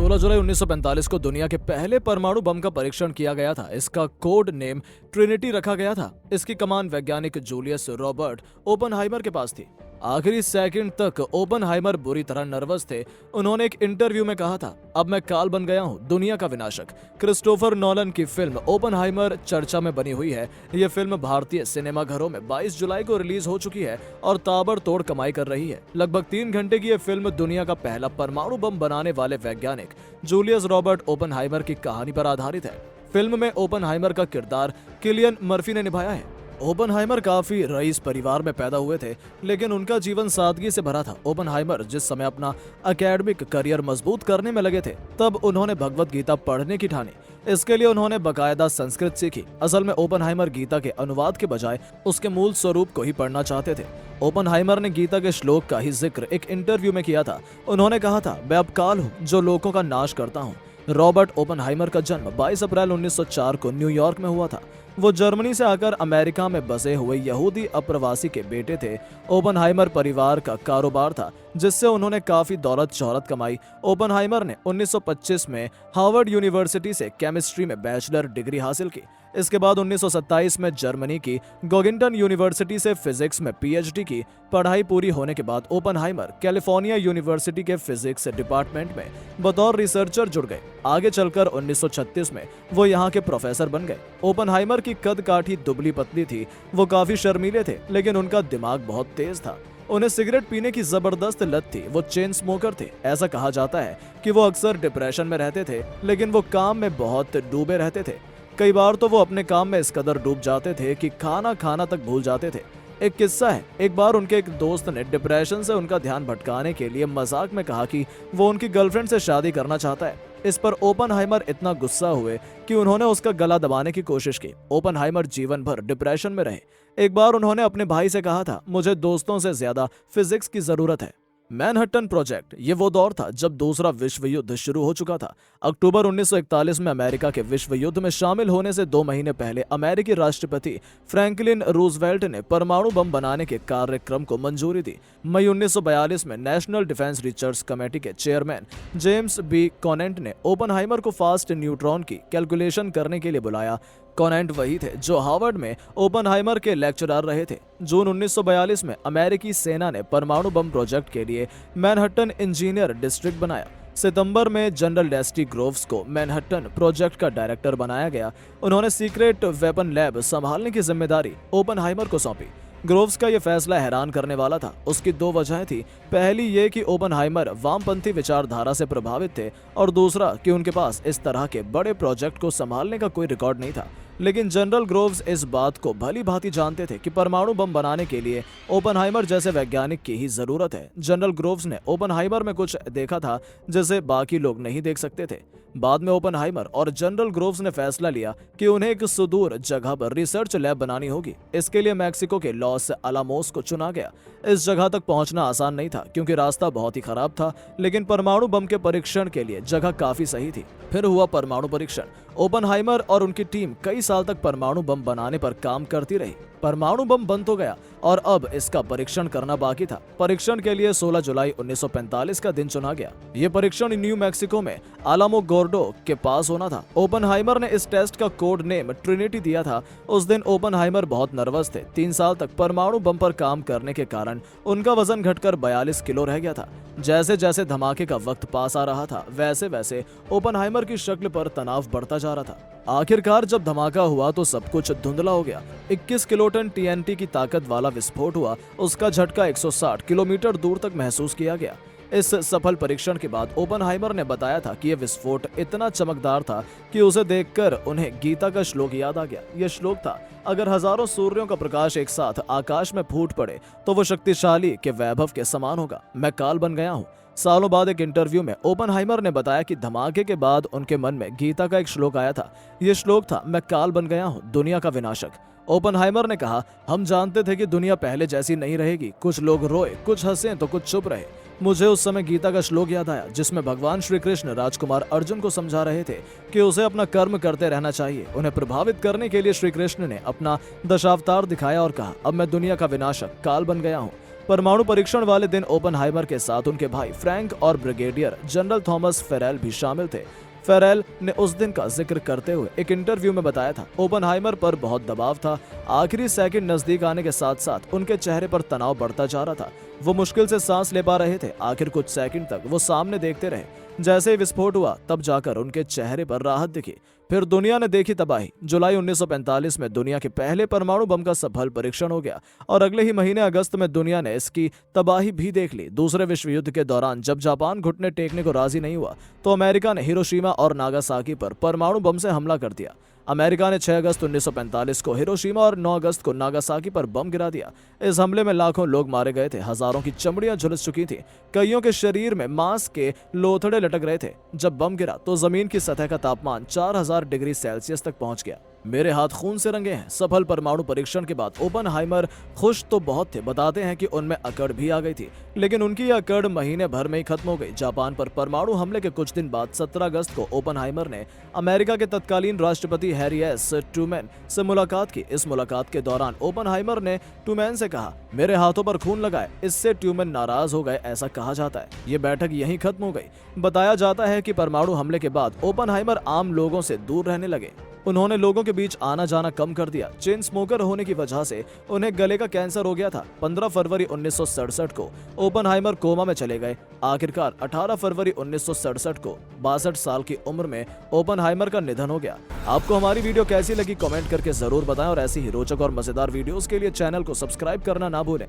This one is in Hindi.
16 जुलाई 1945 को दुनिया के पहले परमाणु बम का परीक्षण किया गया था। इसका कोड नेम ट्रिनिटी रखा गया था। इसकी कमान वैज्ञानिक जूलियस रॉबर्ट ओपनहाइमर के पास थी। आखिरी सेकंड तक ओपनहाइमर बुरी तरह नर्वस थे। उन्होंने एक इंटरव्यू में कहा था, अब मैं काल बन गया हूं, दुनिया का विनाशक। क्रिस्टोफर नॉलन की फिल्म ओपनहाइमर चर्चा में बनी हुई है। ये फिल्म भारतीय सिनेमाघरों में 22 जुलाई को रिलीज हो चुकी है और ताबड़तोड़ कमाई कर रही है। लगभग 3 घंटे की यह फिल्म दुनिया का पहला परमाणु बम बनाने वाले वैज्ञानिक जूलियस रॉबर्ट ओपनहाइमर की कहानी पर आधारित है। फिल्म में ओपनहाइमर का किरदार किलियन मर्फी ने निभाया है। ओपनहाइमर काफी रईस परिवार में पैदा हुए थे, लेकिन उनका जीवन सादगी से भरा था। ओपनहाइमर जिस समय अपना एकेडमिक करियर मजबूत करने में लगे थे, तब उन्होंने भगवत गीता पढ़ने की ठानी। इसके लिए उन्होंने बकायदा संस्कृत सीखी। असल में ओपनहाइमर गीता के अनुवाद के बजाय उसके मूल स्वरूप को ही पढ़ना चाहते थे। ओपनहाइमर ने गीता के श्लोक का ही जिक्र एक इंटरव्यू में किया था। उन्होंने कहा था, मैं अब काल हूँ जो लोगों का नाश करता हूँ। रॉबर्ट ओपनहाइमर का जन्म 22 अप्रैल 1904 को न्यूयॉर्क में हुआ था। वो जर्मनी से आकर अमेरिका में बसे हुए यहूदी अप्रवासी के बेटे थे। ओपनहाइमर परिवार का कारोबार था, जिससे उन्होंने काफी दौलत शोहरत कमाई। ओपनहाइमर ने 1925 में हार्वर्ड यूनिवर्सिटी से केमिस्ट्री में बैचलर डिग्री हासिल की। इसके बाद 1927 में जर्मनी की गोगिंटन यूनिवर्सिटी से फिजिक्स में पीएचडी की। पढ़ाई पूरी होने के बाद ओपनहाइमर कैलिफोर्निया यूनिवर्सिटी के फिजिक्स डिपार्टमेंट में बतौर रिसर्चर जुड़ गए। आगे चलकर 1936 में वो यहाँ के प्रोफेसर बन गए। ओपनहाइमर की कद काठी दुबली पतली थी। वो काफी शर्मीले थे, लेकिन उनका दिमाग बहुत तेज था। उन्हें सिगरेट पीने की जबरदस्त लत थी। वो चेन स्मोकर थे। ऐसा कहा जाता है कि वो अक्सर डिप्रेशन में रहते थे, लेकिन वो काम में बहुत डूबे रहते थे। कई बार तो वो अपने काम में इस कदर डूब जाते थे कि खाना खाना तक भूल जाते थे। एक किस्सा है, एक बार उनके एक दोस्त ने डिप्रेशन से उनका ध्यान भटकाने के लिए मजाक में कहा कि वो उनकी गर्लफ्रेंड से शादी करना चाहता है। इस पर ओपनहाइमर इतना गुस्सा हुए कि उन्होंने उसका गला दबाने की कोशिश की। ओपनहाइमर जीवन भर डिप्रेशन में रहे। एक बार उन्होंने अपने भाई से कहा था, मुझे दोस्तों से ज्यादा फिजिक्स की जरूरत है। मैनहट्टन प्रोजेक्ट, ये वो दौर था जब दूसरा विश्व युद्ध शुरू हो चुका था। अक्टूबर 1941 में अमेरिका के विश्व युद्ध में शामिल होने से 2 महीने पहले अमेरिकी राष्ट्रपति फ्रैंकलिन रूजवेल्ट ने परमाणु बम बनाने के कार्यक्रम को मंजूरी दी। मई 1942 में नेशनल डिफेंस रिसर्च कमेटी के चेयरमैन जेम्स बी कॉनेंट ने ओपनहाइमर को फास्ट न्यूट्रॉन की कैलकुलेशन करने के लिए बुलाया। कॉनेंट वही थे जो हार्वर्ड में ओपनहाइमर के लेक्चरर रहे थे। जून 1942 में अमेरिकी सेना ने परमाणु बम प्रोजेक्ट के लिए मैनहट्टन इंजीनियर डिस्ट्रिक्ट बनाया। सितंबर में जनरल डेस्टी ग्रोव्स को मैनहट्टन प्रोजेक्ट का डायरेक्टर बनाया गया। उन्होंने सीक्रेट वेपन लैब संभालने की जिम्मेदारी ओपनहाइमर को सौंपी। ग्रोव्स का यह फैसला हैरान करने वाला था। उसकी 2 वजहें थी। पहली ये कि ओपनहाइमर वामपंथी विचारधारा से प्रभावित थे, और दूसरा कि उनके पास इस तरह के बड़े प्रोजेक्ट को संभालने का कोई रिकॉर्ड नहीं था। लेकिन जनरल ग्रोव्स इस बात को भली भांति जानते थे कि परमाणु बम बनाने के लिए ओपनहाइमर जैसे वैज्ञानिक की ही जरूरत है। जनरल ग्रोव्स ने ओपनहाइमर में कुछ देखा था जिसे बाकी लोग नहीं देख सकते थे। बाद में ओपनहाइमर और जनरल ग्रोव्स ने फैसला लिया कि उन्हें एक सुदूर जगह पर रिसर्च लैब बनानी होगी। इसके लिए मैक्सिको के लॉस अलामोस को चुना गया। इस जगह तक पहुंचना आसान नहीं था, क्योंकि रास्ता बहुत ही खराब था, लेकिन परमाणु बम के परीक्षण के लिए जगह काफी सही थी। फिर हुआ परमाणु परीक्षण। ओपनहाइमर और उनकी टीम कई साल तक परमाणु बम बनाने पर काम करती रही। परमाणु बम बन तो गया, और अब इसका परीक्षण करना बाकी था। परीक्षण के लिए 16 जुलाई 1945 का दिन चुना गया। ये परीक्षण न्यू मैक्सिको में आलामो गोर्डो के पास होना था। ओपनहाइमर ने इस टेस्ट का कोड नेम ट्रिनिटी दिया था। उस दिन ओपनहाइमर बहुत नर्वस थे। 3 साल तक परमाणु बम पर काम करने के कारण उनका वजन घटकर 42 किलो रह गया था। जैसे जैसे धमाके का वक्त पास आ रहा था, वैसे वैसे ओपनहाइमर की शक्ल पर तनाव बढ़ता जा रहा था। आखिरकार जब धमाका हुआ तो सब कुछ धुंधला हो गया। 21 किलोटन टीएनटी की ताकत वाला विस्फोट हुआ। उसका झटका 160 किलोमीटर दूर तक महसूस किया गया। इस सफल परीक्षण के बाद ओपनहाइमर ने बताया था कि यह विस्फोट इतना चमकदार था कि उसे देखकर उन्हें गीता का श्लोक याद आ गया। यह श्लोक था, अगर हजारों सूर्यों का प्रकाश एक साथ आकाश में फूट पड़े तो वो शक्तिशाली के वैभव के समान होगा। मैं काल बन गया हूँ। सालों बाद एक इंटरव्यू में ओपनहाइमर ने बताया कि धमाके के बाद उनके मन में गीता का एक श्लोक आया था। यह श्लोक था, मैं काल बन गया हूँ, दुनिया का विनाशक। ओपनहाइमर ने कहा, हम जानते थे कि दुनिया पहले जैसी नहीं रहेगी। कुछ लोग रोए, कुछ हंसे तो कुछ चुप रहे। मुझे उस समय गीता का श्लोक याद आया, जिसमें भगवान श्री कृष्ण राजकुमार अर्जुन को समझा रहे थे कि उसे अपना कर्म करते रहना चाहिए। उन्हें प्रभावित करने के लिए श्री कृष्ण ने अपना दशावतार दिखाया और कहा, अब मैं दुनिया का विनाशक काल बन गया हूँ। परमाणु परीक्षण वाले दिन ओपनहाइमर के साथ उनके भाई फ्रैंक और ब्रिगेडियर जनरल थॉमस फेरेल भी शामिल थे। फेरेल ने उस दिन का जिक्र करते हुए एक इंटरव्यू में बताया था, ओपनहाइमर पर बहुत दबाव था। आखिरी सेकंड नजदीक आने के साथ साथ उनके चेहरे पर तनाव बढ़ता जा रहा था। वो मुश्किल से सांस ले पा रहे थे। आखिर कुछ सेकंड तक वो सामने देखते रहे। जैसे ही विस्फोट हुआ तब जाकर उनके चेहरे पर राहत दिखी। फिर दुनिया ने देखी तबाही। जुलाई 1945 में दुनिया के पहले परमाणु बम का सफल परीक्षण हो गया और अगले ही महीने अगस्त में दुनिया ने इसकी तबाही भी देख ली। दूसरे विश्व युद्ध के दौरान जब जापान घुटने टेकने को राजी नहीं हुआ तो अमेरिका ने हिरोशिमा और नागासाकी पर परमाणु बम से हमला कर दिया। अमेरिका ने 6 अगस्त 1945 को हिरोशिमा और 9 अगस्त को नागासाकी पर बम गिरा दिया। इस हमले में लाखों लोग मारे गए थे, हजारों की चमड़ियां झुलस चुकी थी, कईयों के शरीर में मांस के लोथड़े लटक रहे थे। जब बम गिरा तो जमीन की सतह का तापमान 4000 डिग्री सेल्सियस तक पहुंच गया। मेरे हाथ खून से रंगे हैं। सफल परमाणु परीक्षण के बाद ओपनहाइमर खुश तो बहुत थे। बताते हैं कि उनमें अकड़ भी आ गई थी, लेकिन उनकी यह अकड़ महीने भर में ही खत्म हो गई। जापान पर परमाणु हमले के कुछ दिन बाद 17 अगस्त को ओपनहाइमर ने अमेरिका के तत्कालीन राष्ट्रपति हैरी एस ट्रूमैन से मुलाकात की। इस मुलाकात के दौरान ओपनहाइमर ने ट्रूमैन से कहा, मेरे हाथों पर खून लगाए। इससे ट्रूमैन नाराज हो गए, ऐसा कहा जाता है। ये बैठक यहीं खत्म हो गई। बताया जाता है कि परमाणु हमले के बाद ओपनहाइमर आम लोगों से दूर रहने लगे। उन्होंने लोगों के बीच आना जाना कम कर दिया। चेन स्मोकर होने की वजह से उन्हें गले का कैंसर हो गया था। 15 फरवरी 1967 को ओपनहाइमर कोमा में चले गए। आखिरकार 18 फरवरी 1967 को 62 साल की उम्र में ओपनहाइमर का निधन हो गया। आपको हमारी वीडियो कैसी लगी कमेंट करके जरूर बताएं और ऐसी ही रोचक और मजेदार वीडियोस के लिए चैनल को सब्सक्राइब करना ना भूलें।